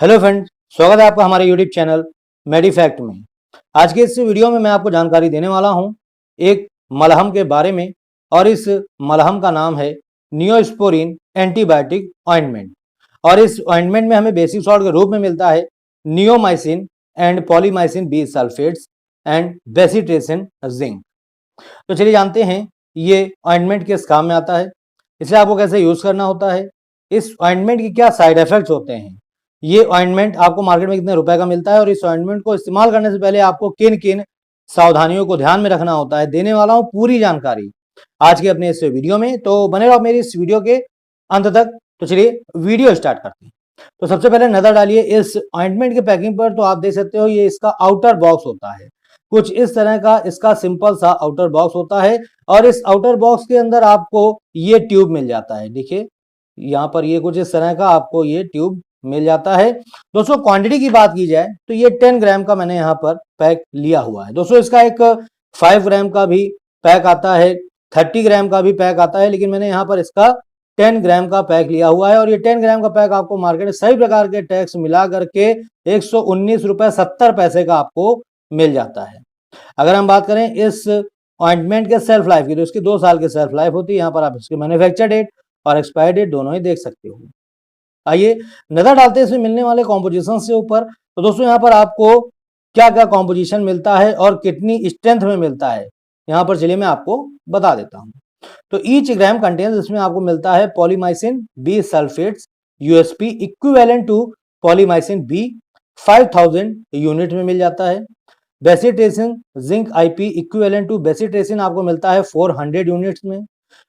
Hello friends, स्वागत है आपका हमारे यूट्यूब चैनल मेडिफैक्ट में। आज के इस वीडियो में मैं आपको जानकारी देने वाला हूं एक मलहम के बारे में, और इस मलहम का नाम है नियोस्पोरिन एंटीबायोटिक ऑइंटमेंट। और इस ऑइंटमेंट में हमें बेसिक सॉल्ट के रूप में मिलता है neomycin and polymyxin B sulfates and bacitracin zinc. तो चलिए जानते हैं ये ऑइंटमेंट किस काम में आता है, इसे आपको कैसे यूज करना होता है, इस ऑइंटमेंट के क्या साइड इफेक्ट्स होते हैं, ये ऑइंटमेंट आपको मार्केट में कितने रुपए का मिलता है, और इस ऑइंटमेंट को इस्तेमाल करने से पहले आपको किन किन सावधानियों को ध्यान में रखना होता है, देने वाला हूं पूरी जानकारी आज के अपने इस वीडियो में। तो बने रहो मेरी इस वीडियो के अंत तक। तो चलिए वीडियो स्टार्ट करते हैं। तो सबसे पहले नजर डालिए इस ऑइंटमेंट के पैकिंग पर। तो आप देख सकते हो ये इसका आउटर बॉक्स होता है, कुछ इस तरह का इसका सिंपल सा आउटर बॉक्स होता है। और इस आउटर बॉक्स के अंदर आपको ये ट्यूब मिल जाता है। देखिए यहाँ पर ये कुछ इस तरह का आपको ये ट्यूब मिल जाता है। दोस्तों क्वांटिटी की बात की जाए तो ये 10 ग्राम का मैंने यहाँ पर पैक लिया हुआ है। दोस्तों इसका एक 5 ग्राम का भी पैक आता है, 30 ग्राम का भी पैक आता है, लेकिन मैंने यहाँ पर इसका 10 ग्राम का पैक लिया हुआ है। और ये 10 ग्राम का पैक आपको मार्केट में सभी प्रकार के टैक्स मिला करके 119 रुपए 70 पैसे का आपको मिल जाता है। अगर हम बात करें इस ऑइंटमेंट के सेल्फ लाइफ की, तो इसकी 2 साल की सेल्फ लाइफ होती है। यहाँ पर आप इसकी मैन्युफैक्चर डेट और एक्सपायर डेट दोनों ही देख सकते हो। आइए नजर डालते हैं इसमें मिलने वाले कॉम्पोजिशन से ऊपर। तो दोस्तों यहाँ पर आपको क्या क्या कॉम्पोजिशन मिलता है और कितनी स्ट्रेंथ में मिलता है, यहाँ पर चलिए मैं आपको बता देता हूँ। तो ईच ग्राम कंटेन्स, इसमें आपको मिलता है polymyxin B sulfates USP equivalent to polymyxin B 5000 unit में मिल जाता है। Bacitracin zinc IP equivalent to bacitracin आपको मिलता है 400 यूनिट्स में।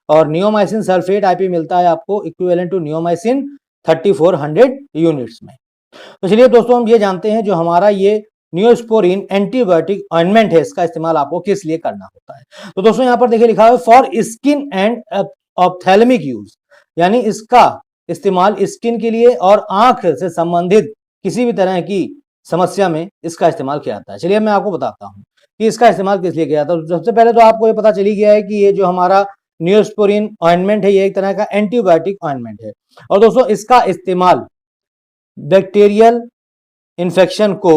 और नियोमाइसिन सल्फेट आईपी मिलता है आपको इक्विवेलेंट टू नियोमाइसिन 3400 यूनिट्स में। तो चलिए दोस्तों हम ये जानते हैं जो हमारा ये नियोस्पोरिन एंटीबायोटिक ऑइंटमेंट है, इसका इस्तेमाल आपको किस लिए करना होता है। तो दोस्तों यहाँ पर देखिए लिखा है for skin and ophthalmic use, यानी इसका इस्तेमाल स्किन के लिए और आंख से संबंधित किसी भी तरह की समस्या में इसका इस्तेमाल किया जाता है। चलिए मैं आपको बताता हूँ कि इसका इस्तेमाल किस लिए किया जाता है। तो सबसे पहले तो आपको ये पता चली गया है कि ये जो हमारा नियोस्पोरिन ऑइंटमेंट है ये एक तरह का एंटीबायोटिक ऑइंटमेंट है। और दोस्तों इसका इस्तेमाल बैक्टीरियल इन्फेक्शन को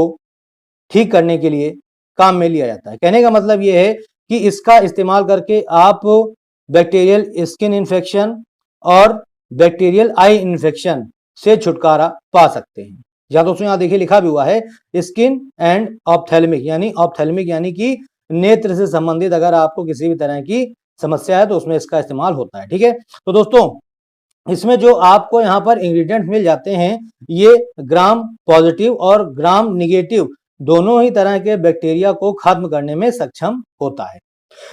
ठीक करने के लिए काम में लिया जाता है। कहने का मतलब ये है कि इसका इस्तेमाल करके आप बैक्टीरियल स्किन इन्फेक्शन और बैक्टीरियल आई इन्फेक्शन से छुटकारा पा सकते हैं। या दोस्तों यहाँ देखिए लिखा भी हुआ है स्किन एंड ऑप्थेल्मिक, यानी कि नेत्र से संबंधित अगर आपको किसी भी तरह की समस्या है तो उसमें इसका इस्तेमाल होता है। ठीक है, तो दोस्तों इसमें जो आपको यहाँ पर इंग्रेडिएंट मिल जाते हैं ये ग्राम पॉजिटिव और ग्राम निगेटिव दोनों ही तरह के बैक्टीरिया को खत्म करने में सक्षम होता है।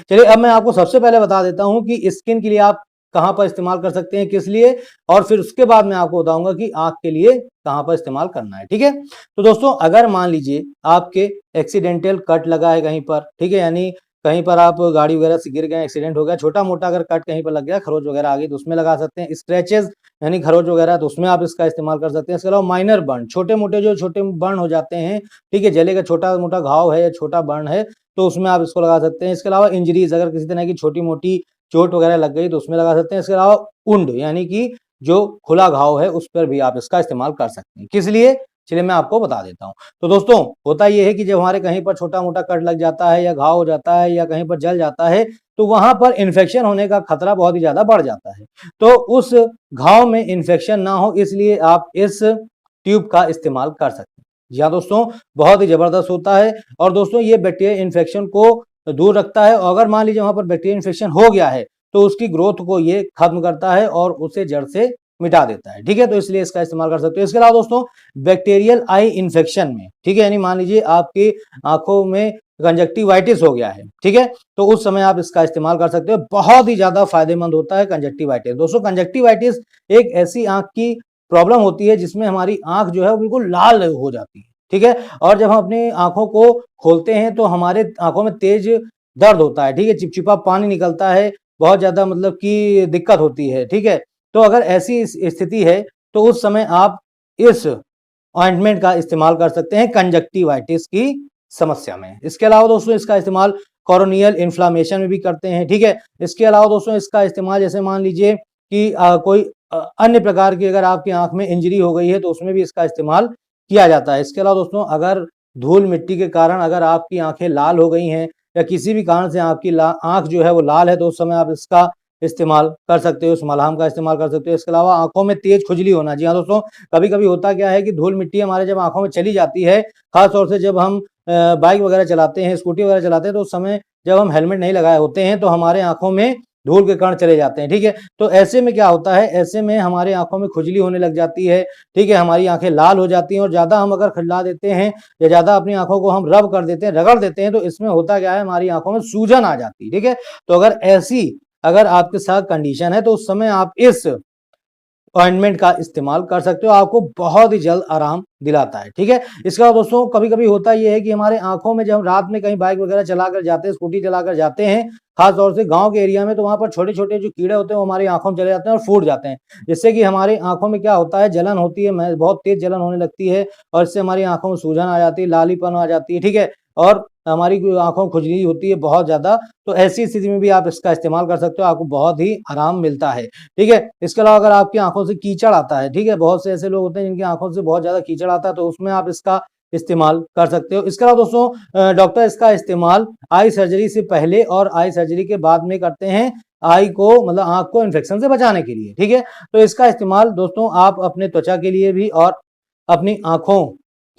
चलिए अब मैं आपको सबसे पहले बता देता हूं कि स्किन के लिए आप कहां पर इस्तेमाल कर सकते हैं, किस लिए, और फिर उसके बाद मैं आपको बताऊंगा कि आंख के लिए कहां पर इस्तेमाल करना है। ठीक है, तो दोस्तों अगर मान लीजिए आपके एक्सीडेंटल कट लगा है कहीं पर, ठीक है, यानी कहीं पर आप गाड़ी वगैरह से गिर गए, एक्सीडेंट हो गया, छोटा मोटा अगर कट कहीं पर लग गया, खरोच वगैरह आ गई तो उसमें लगा सकते हैं। स्क्रैचेस यानी खरोच वगैरह तो उसमें आप इसका इस्तेमाल कर सकते हैं। इसके अलावा माइनर बर्न, छोटे मोटे जो छोटे बर्न हो जाते हैं, ठीक है, जले का छोटा मोटा घाव है या छोटा बर्न है तो उसमें आप इसको लगा सकते हैं। इसके अलावा इंजरीज, अगर किसी तरह की छोटी मोटी चोट वगैरह लग गई तो उसमें लगा सकते हैं। इसके अलावा उंड यानी कि जो खुला घाव है उस पर भी आप इसका इस्तेमाल कर सकते हैं। किस लिए, चलिए मैं आपको बता देता हूं। तो दोस्तों होता यह है कि जब हमारे कहीं पर छोटा मोटा कट लग जाता है या घाव हो जाता है या कहीं पर जल जाता है तो वहां पर इन्फेक्शन होने का खतरा बहुत ही ज्यादा बढ़ जाता है। तो उस घाव में इन्फेक्शन ना हो इसलिए आप इस ट्यूब का इस्तेमाल कर सकते हैं। जी हाँ दोस्तों, बहुत ही जबरदस्त होता है। और दोस्तों ये बैक्टीरिया इन्फेक्शन को दूर रखता है, और अगर मान लीजिए वहां पर बैक्टीरिया इन्फेक्शन हो गया है तो उसकी ग्रोथ को ये खत्म करता है और उसे जड़ से मिटा देता है। ठीक है, तो इसलिए इसका इस्तेमाल कर सकते हो। इसके अलावा दोस्तों बैक्टीरियल आई इन्फेक्शन में, ठीक है, यानी मान लीजिए आपकी आंखों में कंजक्टिवाइटिस हो गया है, ठीक है, तो उस समय आप इसका इस्तेमाल कर सकते हो। बहुत ही ज्यादा फायदेमंद होता है कंजक्टिवाइटिस। दोस्तों कंजक्टिवाइटिस एक ऐसी आंख की प्रॉब्लम होती है जिसमें हमारी आंख जो है वो बिल्कुल लाल हो जाती है। ठीक है, और जब हम अपनी आंखों को खोलते हैं तो हमारे आंखों में तेज दर्द होता है, ठीक है, चिपचिपा पानी निकलता है, बहुत ज्यादा मतलब कि दिक्कत होती है। ठीक है, तो अगर ऐसी स्थिति है तो उस समय आप इस ऑइंटमेंट का इस्तेमाल कर सकते हैं कंजक्टिवाइटिस की समस्या में। इसके अलावा दोस्तों इसका इस्तेमाल कोरोनियल इन्फ्लामेशन में भी करते हैं। ठीक है, इसके अलावा दोस्तों इसका इस्तेमाल जैसे मान लीजिए कि कोई अन्य प्रकार की अगर आपकी आंख में इंजरी हो गई है तो उसमें भी इसका इस्तेमाल किया जाता है। इसके अलावा दोस्तों अगर धूल मिट्टी के कारण अगर आपकी आंखें लाल हो गई हैं या किसी भी कारण से आपकी आंख जो है वो लाल है, तो उस समय आप इसका इस्तेमाल कर सकते हो, उस मलहम का इस्तेमाल कर सकते हो। इसके अलावा आंखों में तेज खुजली होना, जी हाँ दोस्तों, कभी कभी होता क्या है कि धूल मिट्टी हमारे जब आंखों में चली जाती है, खास तौर से जब हम बाइक वगैरह चलाते हैं, स्कूटी वगैरह चलाते हैं, तो उस समय जब हम हेलमेट नहीं लगाए होते हैं तो हमारे आंखों में धूल के कण चले जाते हैं, ठीक है। तो ऐसे में क्या होता है, ऐसे में हमारे आंखों में खुजली होने लग जाती है, ठीक है, हमारी आंखें लाल हो जाती हैं, और ज्यादा हम अगर खिला देते हैं या ज्यादा अपनी आंखों को हम रब कर देते हैं, रगड़ देते हैं, तो इसमें होता क्या है, हमारी आंखों में सूजन आ जाती है, ठीक है। तो अगर आपके साथ कंडीशन है तो उस समय आप इस ऑइंटमेंट का इस्तेमाल कर सकते हो, आपको बहुत ही जल्द आराम दिलाता है, ठीक है। इसके बाद दोस्तों कभी कभी होता यह है कि हमारे आंखों में जब हम रात में कहीं बाइक वगैरह चलाकर जाते हैं, स्कूटी चलाकर जाते हैं, खास तौर से गांव के एरिया में, तो वहां पर छोटे छोटे जो कीड़े होते हैं वो हमारी आंखों में चले जाते हैं और फूट जाते हैं, जिससे कि हमारी आंखों में क्या होता है, जलन होती है, बहुत तेज जलन होने लगती है, और इससे हमारी आंखों में सूजन आ जाती है, लालीपन आ जाती है, ठीक है, और हमारी आंखों में खुजली होती है बहुत ज्यादा। तो ऐसी स्थिति में भी आप इसका इस्तेमाल कर सकते हो, आपको बहुत ही आराम मिलता है, ठीक है। इसके अलावा अगर आपकी आंखों से कीचड़ आता है, ठीक है, बहुत से ऐसे लोग होते हैं जिनकी आंखों से बहुत ज्यादा कीचड़ आता है, तो उसमें आप इसका इस्तेमाल कर सकते हो। इसके अलावा दोस्तों डॉक्टर इसका इस्तेमाल आई सर्जरी से पहले और आई सर्जरी के बाद में करते हैं, आई को मतलब आंख को इन्फेक्शन से बचाने के लिए, ठीक है। तो इसका इस्तेमाल दोस्तों आप अपने त्वचा के लिए भी और अपनी आंखों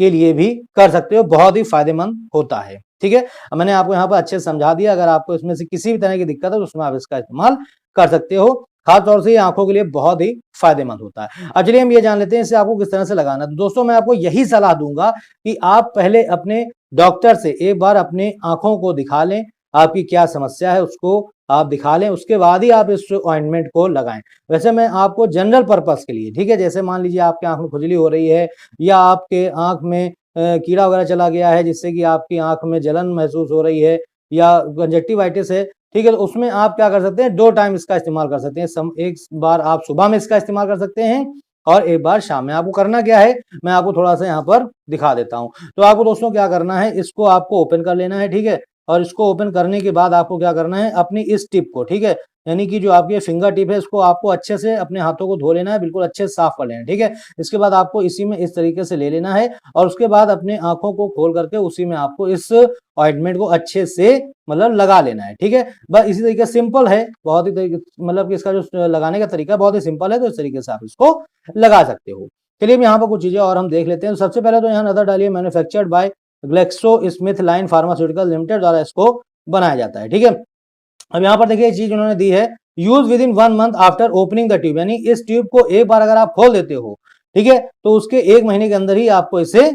के लिए भी कर सकते हो, बहुत ही फायदेमंद होता है, ठीक है। मैंने आपको यहाँ पर अच्छे से समझा दिया, अगर आपको इसमें से किसी भी तरह की दिक्कत है तो उसमें आप इसका इस्तेमाल कर सकते हो, खास तौर से ये आंखों के लिए बहुत ही फायदेमंद होता है। अब चलिए हम ये जान लेते हैं इसे आपको किस तरह से लगाना है। तो दोस्तों मैं आपको यही सलाह दूंगा कि आप पहले अपने डॉक्टर से एक बार अपने आंखों को दिखा लें, आपकी क्या समस्या है उसको आप दिखा लें, उसके बाद ही आप इस ऑइंटमेंट को लगाएं। वैसे मैं आपको जनरल पर्पस के लिए, ठीक है, जैसे मान लीजिए आपके आंख में खुजली हो रही है या आपके आंख में कीड़ा वगैरह चला गया है जिससे कि आपकी आंख में जलन महसूस हो रही है या कंजक्टिवाइटिस है, ठीक है, तो उसमें आप क्या कर सकते हैं, 2 टाइम इसका इस्तेमाल कर सकते हैं। एक बार आप सुबह में इसका इस्तेमाल कर सकते हैं और एक बार शाम में। आपको करना क्या है, मैं आपको थोड़ा सा यहाँ पर दिखा देता हूँ। तो आपको दोस्तों क्या करना है, इसको आपको ओपन कर लेना है, ठीक है, और इसको ओपन करने के बाद आपको क्या करना है, अपनी इस टिप को, ठीक है, यानी कि जो आपकी फिंगर टिप है, इसको आपको अच्छे से अपने हाथों को धो लेना है, बिल्कुल अच्छे से साफ कर लेना है, ठीक है। इसके बाद आपको इसी में इस तरीके से ले लेना है और उसके बाद अपने आंखों को खोल करके उसी में आपको इस ऑइंटमेंट को अच्छे से मतलब लगा लेना है, ठीक है। बस इसी तरीके से सिंपल है, बहुत ही मतलब कि इसका जो लगाने का तरीका बहुत ही सिंपल है, तो इस तरीके से आप इसको लगा सकते हो। चलिए अब यहाँ पर कुछ चीजें और हम देख लेते हैं। सबसे पहले तो यहाँ नजर डालिए, manufactured by GlaxoSmithKline pharmaceutical limited द्वारा इसको बनाया जाता है, ठीक है। अब यहाँ पर देखिए एक चीज उन्होंने दी है, use with in 1 month after opening the tube, यानी इस ट्यूब को एक बार अगर आप खोल देते हो, ठीक है, तो उसके 1 महीने के अंदर ही आपको इसे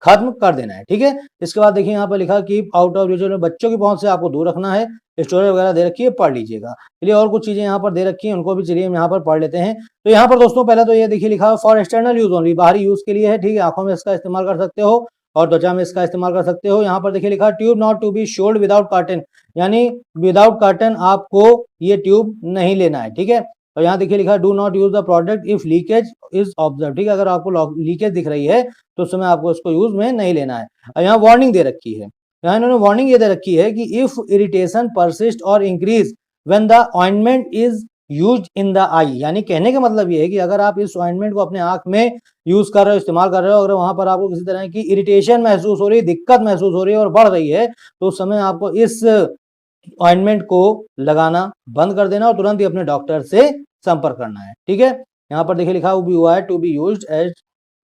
खत्म कर देना है, ठीक है। इसके बाद देखिए यहाँ पर लिखा कीप आउट ऑफ रीच, बच्चों की पहुंच से आपको दूर रखना है, स्टोरेज वगैरह दे रखी है, पढ़ लीजिएगा। चलिए और कुछ चीजें यहाँ पर दे रखी है, उनको भी चलिए हम यहाँ पर पढ़ लेते हैं। तो यहाँ पर दोस्तों पहले तो ये देखिए लिखा है फॉर एक्सटर्नल यूज ओनली, बाहरी यूज के लिए है, ठीक है, आंखों में इसका इस्तेमाल कर सकते हो और त्वचा में इसका इस्तेमाल कर सकते हो। यहाँ पर देखिए लिखा tube not to be sold without curtain, यानी विदाउट कर्टन आपको ये ट्यूब नहीं लेना है, ठीक है। और यहाँ देखिए लिखा do not use the product if leakage is observe, ठीक है, अगर आपको लीकेज दिख रही है तो उस समय आपको इसको यूज में नहीं लेना है। और यहाँ वार्निंग दे रखी है, यहाँ इन्होंने वार्निंग ये दे रखी है कि इफ इरिटेशन परसिस्ट और increase when the ointment is use in the eye, यानी कहने का मतलब ये है कि अगर आप इस ऑइंटमेंट को अपने आंख में यूज कर रहे हो, इस्तेमाल कर रहे हो, अगर वहां पर आपको किसी तरह की इरिटेशन महसूस हो रही है, दिक्कत महसूस हो रही है और बढ़ रही है, तो उस समय आपको इस ऑइंटमेंट को लगाना बंद कर देना और तुरंत ही अपने डॉक्टर से संपर्क करना है, ठीक है। यहाँ पर देखिए लिखा हुआ है to be used as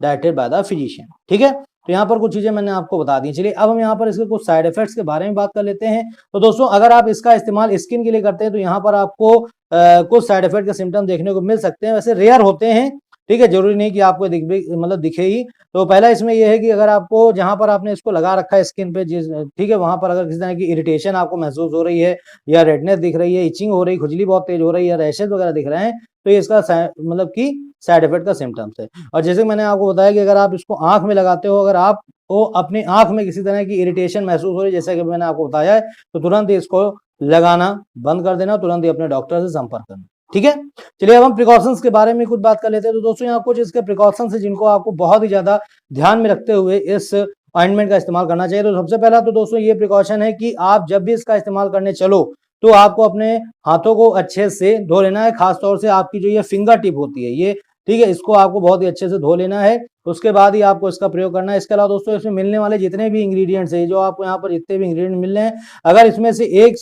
directed by the physician, ठीक है। तो यहाँ पर कुछ चीजें मैंने आपको बता दी। चलिए अब हम यहाँ पर इसके कुछ साइड इफेक्ट्स के बारे में बात कर लेते हैं। तो दोस्तों अगर आप इसका इस्तेमाल स्किन के लिए करते हैं तो यहाँ पर आपको कुछ साइड इफेक्ट के सिम्टम देखने को मिल सकते हैं, वैसे रेयर होते हैं, ठीक है, जरूरी नहीं कि आपको मतलब दिखे ही। तो पहला इसमें यह है कि अगर आपको जहां पर आपने इसको लगा रखा है स्किन पे, ठीक है, वहां पर अगर किसी तरह की इरिटेशन आपको महसूस हो रही है या रेडनेस दिख रही है, इचिंग हो रही, खुजली बहुत तेज हो रही है, रैशेज वगैरह दिख रहे हैं, तो ये इसका मतलब कि साइड इफेक्ट का सिम्टम्स है। और जैसे मैंने आपको बताया कि अगर आप इसको आंख में लगाते हो, अगर आपको अपनी आंख में किसी तरह की इरिटेशन महसूस हो रही है, जैसे कि मैंने आपको बताया है, तो तुरंत ही इसको लगाना बंद कर देना, तुरंत ही अपने डॉक्टर से संपर्क करना, ठीक है। चलिए अब हम प्रिकॉशंस के बारे में कुछ बात कर लेते हैं। तो दोस्तों यहाँ कुछ इसके प्रिकॉशंस है जिनको आपको बहुत ही ज्यादा ध्यान में रखते हुए इस ऑइंटमेंट का इस्तेमाल करना चाहिए। तो सबसे पहला तो दोस्तों ये प्रिकॉशन है कि आप जब भी इसका इस्तेमाल करने चलो तो आपको अपने हाथों को अच्छे से धो लेना है, खासतौर से आपकी जो ये फिंगर टिप होती है, ये ठीक है, इसको आपको बहुत ही अच्छे से धो लेना है, उसके बाद ही आपको इसका प्रयोग करना है। इसके अलावा दोस्तों इसमें मिलने वाले जितने भी इंग्रेडिएंट्स है, जो आपको यहाँ पर जितने भी इंग्रेडिएंट मिल रहे हैं, अगर इसमें से एक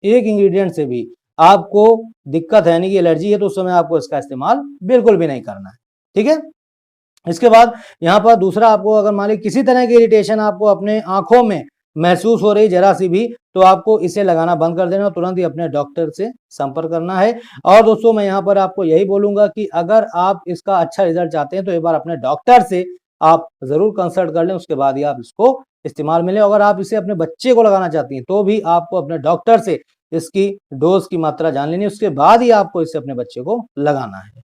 इंग्रेडिएंट से भी आपको दिक्कत है, यानी कि एलर्जी है, तो उस समय आपको इसका इस्तेमाल बिल्कुल भी नहीं करना है। ठीक है, इसके बाद यहाँ पर दूसरा, आपको अगर मान लीजिए किसी तरह की इरिटेशन आपको अपने आंखों में महसूस हो रही जरा सी भी, तो आपको इसे लगाना बंद कर देना और तुरंत ही अपने डॉक्टर से संपर्क करना है। और दोस्तों मैं यहाँ पर आपको यही बोलूंगा कि अगर आप इसका अच्छा रिजल्ट चाहते हैं तो एक बार अपने डॉक्टर से आप जरूर कंसल्ट कर लें, उसके बाद ही आप इसको इस्तेमाल में लें। अगर आप इसे अपने बच्चे को लगाना चाहती हैं तो भी आपको अपने डॉक्टर से इसकी डोज की मात्रा जान लेनी है, उसके बाद ही आपको इसे अपने बच्चे को लगाना है।